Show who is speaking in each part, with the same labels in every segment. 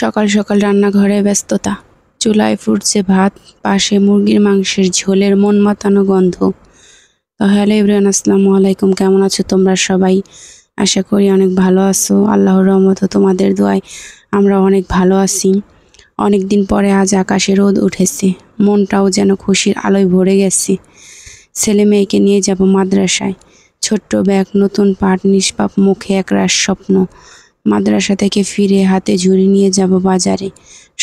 Speaker 1: সকাল সকাল রান্নাঘরে ব্যস্ততা। চুলায় ফুটছে ভাত, পাশে মুরগির মাংসের ঝোলের মন মাতানো গন্ধ। তো হ্যালো এভরিওয়ান, আসসালামু আলাইকুম। কেমন আছো তোমরা সবাই? আশা করি অনেক ভালো আছো। আল্লাহর রহমতে তোমাদের দোয়ায় আমরা অনেক ভালো আছি। অনেক দিন পরে আজ আকাশে রোদ উঠেছে, মনটাও যেন খুশির আলোয় ভরে গেছে। ছেলে মেয়েকে নিয়ে যাব মাদ্রাসায়। ছোট্ট ব্যাগ, নতুন পাঠ, নিষ্পাপ মুখে একরাশ স্বপ্ন। মাদ্রাসা থেকে ফিরে হাতে ঝুড়ি নিয়ে যাব বাজারে।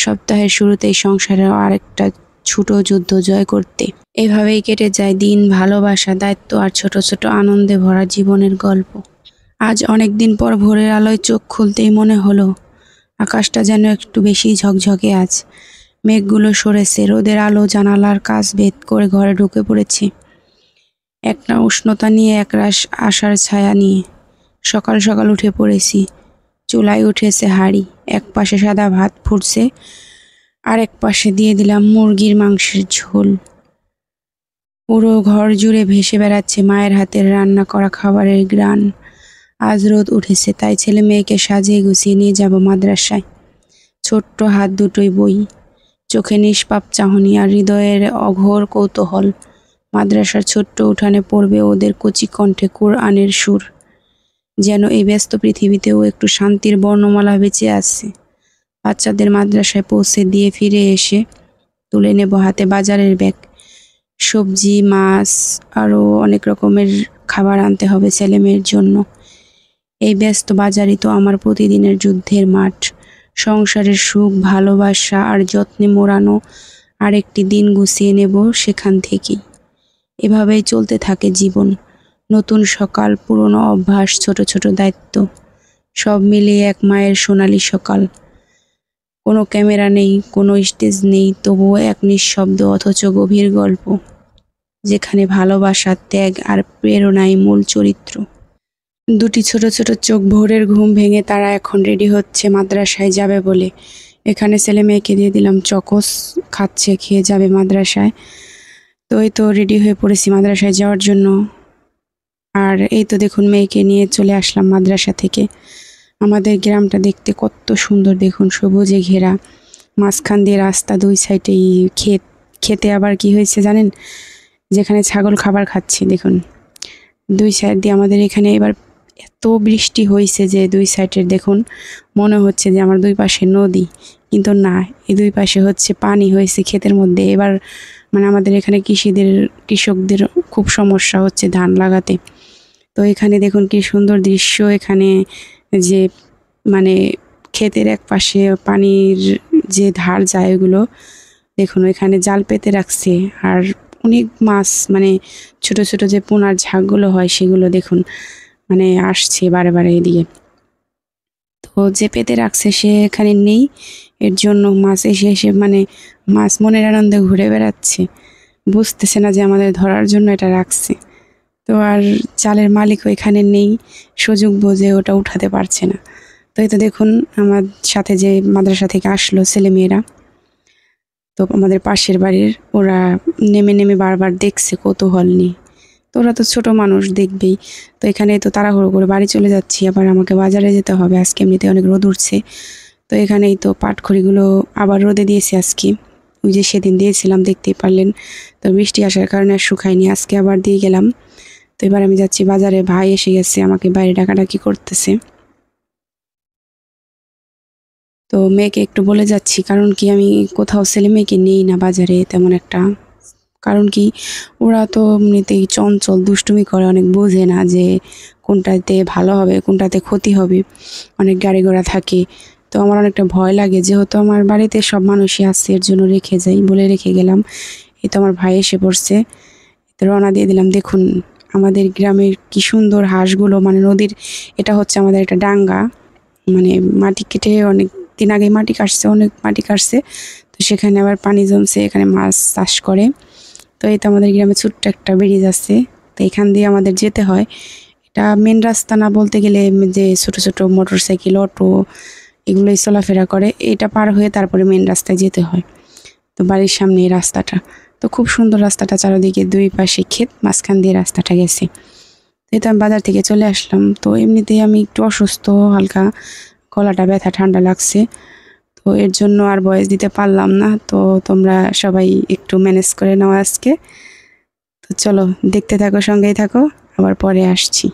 Speaker 1: সপ্তাহের শুরুতেই সংসারের আরেকটা ছোট যুদ্ধ জয় করতে। এভাবেই কেটে যায় দিন, ভালোবাসা, দায়িত্ব আর ছোট ছোট আনন্দে ভরা জীবনের গল্প। আজ অনেক দিন পর ভোরের আলোয় চোখ খুলতেই মনে হলো আকাশটা যেন একটু বেশি ঝকঝকে আজ। মেঘগুলো সরেছে, রোদের আলো জানালার কাছ ভেদ করে ঘরে ঢুকে পড়েছে। একটা উষ্ণতা নিয়ে, একরাশ আশার ছায়া নিয়ে। সকাল সকাল উঠে পড়েছি। চুলায় উঠেছে হাঁড়ি, এক পাশে সাদা ভাত ফুটছে, আর এক পাশে দিয়ে দিলাম মুরগির মাংসের ঝোল। পুরো ঘর জুড়ে ভেসে বেড়াচ্ছে মায়ের হাতের রান্না করা খাবারের ঘ্রাণ। আজ রোদ উঠেছে, তাই ছেলে মেয়েকে সাজিয়ে গুছিয়ে নিয়ে যাব মাদ্রাসায়। ছোট্ট হাত দুটোই বই, চোখে নিষ্পাপ চাহনি আর হৃদয়ের অঘোর কৌতূহল। মাদ্রাসার ছোট্ট উঠানে পড়বে ওদের কচি কণ্ঠে কোরআনের সুর। যেন এই ব্যস্ত পৃথিবীতেও একটু শান্তির বর্ণমালা বেঁচে আছে। বাচ্চাদের মাদ্রাসায় পৌঁছে দিয়ে ফিরে এসে তুলে নেব হাতে বাজারের ব্যাগ। সবজি, মাছ, আরও অনেক রকমের খাবার আনতে হবে ছেলে মেয়ের জন্য। এই ব্যস্ত বাজারই তো আমার প্রতিদিনের যুদ্ধের মাঠ। সংসারের সুখ, ভালোবাসা আর যত্নে মোড়ানো আরেকটি দিন গুছিয়ে নেব সেখান থেকেই। এভাবেই চলতে থাকে জীবন। নতুন সকাল, পুরনো অভ্যাস, ছোট ছোট দায়িত্ব, সব মিলিয়ে এক মায়ের সোনালি সকাল। কোনো ক্যামেরা নেই, কোনো স্টেজ নেই, তবুও এক নিঃশব্দ অথচ গভীর গল্প, যেখানে ভালোবাসা, ত্যাগ আর প্রেরণাই মূল চরিত্র। দুটি ছোট ছোট চোখ ভোরের ঘুম ভেঙে তারা এখন রেডি হচ্ছে মাদ্রাসায় যাবে বলে। এখানে ছেলে মেয়েকে দিয়ে দিলাম চকোস, খাচ্ছে, খেয়ে যাবে মাদ্রাসায়। তো এই তো রেডি হয়ে পড়েছি মাদ্রাসায় যাওয়ার জন্য। আর এই তো দেখুন, মেয়েকে নিয়ে চলে আসলাম মাদ্রাসা থেকে। আমাদের গ্রামটা দেখতে কত সুন্দর দেখুন, সবুজে ঘেরা, মাঝখান দিয়ে রাস্তা, দুই সাইডেই ক্ষেত। খেতে আবার কি হয়েছে জানেন, যেখানে ছাগল খাবার খাচ্ছে দেখুন, দুই সাইড দিয়ে আমাদের এখানে এবার এত বৃষ্টি হয়েছে যে দুই সাইডের দেখুন মনে হচ্ছে যে আমার দুই পাশে নদী, কিন্তু না, এই দুই পাশে হচ্ছে পানি হয়েছে ক্ষেতের মধ্যে। এবার মানে আমাদের এখানে কৃষকদের খুব সমস্যা হচ্ছে ধান লাগাতে। তো এখানে দেখুন কি সুন্দর দৃশ্য। এখানে যে মানে ক্ষেতের এক পাশে পানির যে ধার যায়, ওগুলো দেখুন এখানে জাল পেতে রাখছে। আর অনেক মাছ, মানে ছোট ছোট যে পোনার ঝাঁকগুলো হয় সেগুলো দেখুন মানে আসছে বারে বারে এদিকে। তো যে পেতে রাখছে সে এখানে নেই, এর জন্য মাছ এসে এসে মানে মাছ মনের আনন্দে ঘুরে বেড়াচ্ছে, বুঝতেছে না যে আমাদের ধরার জন্য এটা রাখছে। তো আর জালের মালিকও এখানে নেই, সুযোগ বুঝে ওটা উঠাতে পারছে না। তো এই তো দেখুন আমার সাথে যে মাদ্রাসা থেকে আসলো ছেলেমেয়েরা, তো আমাদের পাশের বাড়ির, ওরা নেমে নেমে বারবার দেখছে কৌতূহল নিয়ে। তো ওরা তো ছোট মানুষ, দেখবেই। তো এখানে তো তাড়াহুড়ো করে বাড়ি চলে যাচ্ছি, আবার আমাকে বাজারে যেতে হবে, আজকে এমনিতে অনেক রোদ উঠছে। তো এখানেই তো পাটখড়িগুলো আবার রোদে দিয়েছি আজকে, ওই যে সেদিন দিয়েছিলাম দেখতেই পারলেন। তো বৃষ্টি আসার কারণে আর শুকায়নি, আজকে আবার দিয়ে গেলাম। তো এবার আমি যাচ্ছি বাজারে, ভাই এসে গেছে, আমাকে বাইরে ডাকাডাকি করতেছে। তো মেয়েকে একটু বলে যাচ্ছি, কারণ কি আমি কোথাও ছেলে মেয়েকে নেই না বাজারে তেমন একটা। কারণ কি ওরা তো এমনিতেই চঞ্চল, দুষ্টুমি করে, অনেক বোঝে না যে কোনটাতে ভালো হবে কোনটাতে ক্ষতি হবে, অনেক গাড়ি ঘোড়া থাকে। তো আমার অনেকটা ভয় লাগে, যেহেতু আমার বাড়িতে সব মানুষই আছে, এর জন্য রেখে যাই, বলে রেখে গেলাম। এই তো আমার ভাই এসে পড়ছে, তো রওনা দিয়ে দিলাম। দেখুন আমাদের গ্রামের কি সুন্দর হাঁসগুলো, মানে নদীর, এটা হচ্ছে আমাদের একটা ডাঙ্গা, মানে মাটি কেটে অনেক দিন আগে মাটি কাটছে, অনেক মাটি কাটছে, তো সেখানে আবার পানি জমছে, এখানে মাছ চাষ করে। তো এই তো আমাদের গ্রামে ছোট্ট একটা ব্রিজ আছে, তো এখান দিয়ে আমাদের যেতে হয়। এটা মেন রাস্তা না বলতে গেলে, যে ছোট ছোট মোটরসাইকেল, অটো এগুলোই চলাফেরা করে, এটা পার হয়ে তারপরে মেন রাস্তায় যেতে হয়। তো বাড়ির সামনে এই রাস্তাটা, তো খুব সুন্দর রাস্তাটা, চারিদিকে দুই পাশে ক্ষেত, মাঝখান দিয়ে রাস্তাটা গেছে। এই তো আমি বাজার থেকে চলে আসলাম। তো এমনিতেই আমি একটু অসুস্থ, হালকা গলাটা ব্যথা, ঠান্ডা লাগছে। তো এর জন্য আর ভয়েস দিতে পারলাম না। তো তোমরা সবাই একটু ম্যানেজ করে নাও আজকে। তো চলো দেখতে থাকো, সঙ্গেই থাকো, আবার পরে আসছি।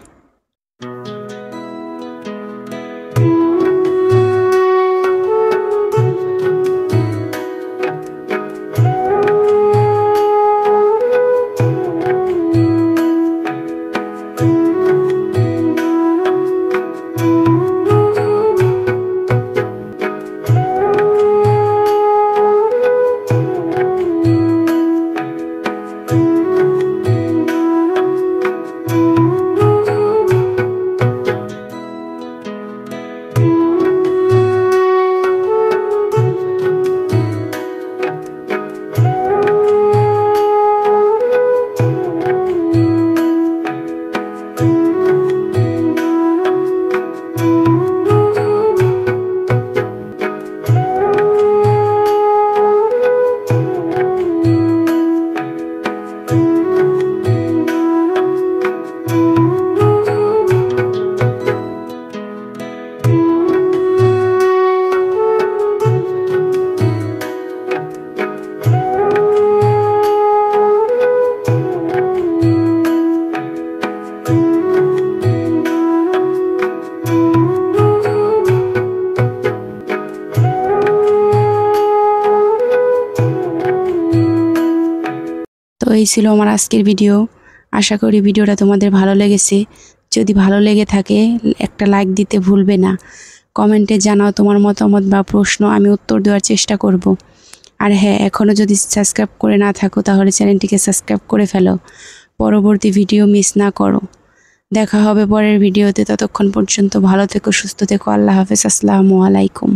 Speaker 1: তো এই ছিল আমার আজকের ভিডিও। আশা করি ভিডিওটা তোমাদের ভালো লেগেছে। যদি ভালো লেগে থাকে একটা লাইক দিতে ভুলবে না। কমেন্টে জানাও তোমার মতামত বা প্রশ্ন, আমি উত্তর দেওয়ার চেষ্টা করব। আর হ্যাঁ, এখনও যদি সাবস্ক্রাইব করে না থাকো তাহলে চ্যানেলটিকে সাবস্ক্রাইব করে ফেলো, পরবর্তী ভিডিও মিস না করো। দেখা হবে পরের ভিডিওতে। ততক্ষণ পর্যন্ত ভালো থেকো, সুস্থ থেকো। আল্লাহ হাফেজ। আসসালামু আলাইকুম।